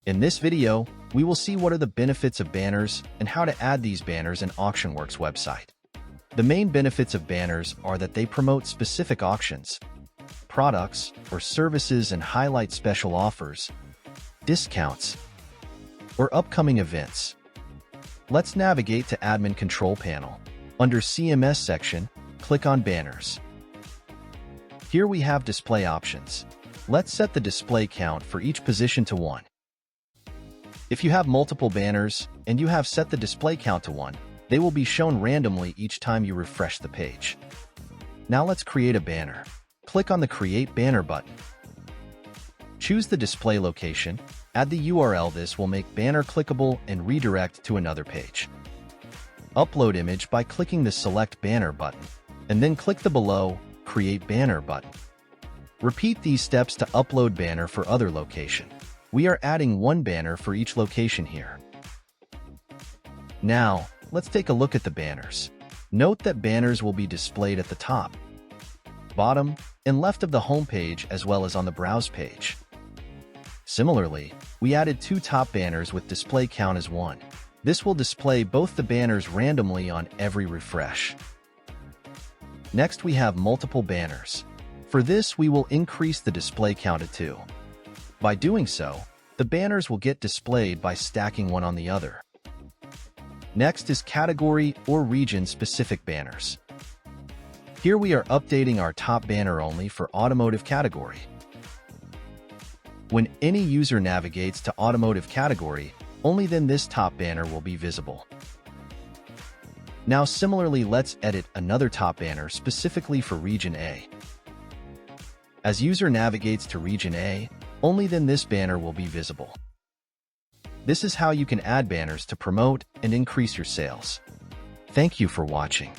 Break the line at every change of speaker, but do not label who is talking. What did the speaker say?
In this video, we will see what are the benefits of banners and how to add these banners in AuctionWorx website. The main benefits of banners are that they promote specific auctions, products, or services and highlight special offers, discounts, or upcoming events. Let's navigate to Admin Control Panel. Under CMS section, click on Banners. Here we have display options. Let's set the display count for each position to 1. If you have multiple banners and you have set the display count to 1, they will be shown randomly each time you refresh the page. Now let's create a banner. Click on the Create Banner button. Choose the display location, add the URL. This will make banner clickable and redirect to another page. Upload image by clicking the Select Banner button, and then click the below Create Banner button. Repeat these steps to upload banner for other location. We are adding one banner for each location here. Now, let's take a look at the banners. Note that banners will be displayed at the top, bottom, and left of the home page as well as on the Browse page. Similarly, we added 2 top banners with display count as 1. This will display both the banners randomly on every refresh. Next, we have multiple banners. For this, we will increase the display count to 2. By doing so, the banners will get displayed by stacking one on the other. Next is category or region-specific banners. Here we are updating our top banner only for automotive category. When any user navigates to automotive category, only then this top banner will be visible. Now similarly, let's edit another top banner specifically for Region A. As user navigates to Region A, only then this banner will be visible. This is how you can add banners to promote and increase your sales. Thank you for watching.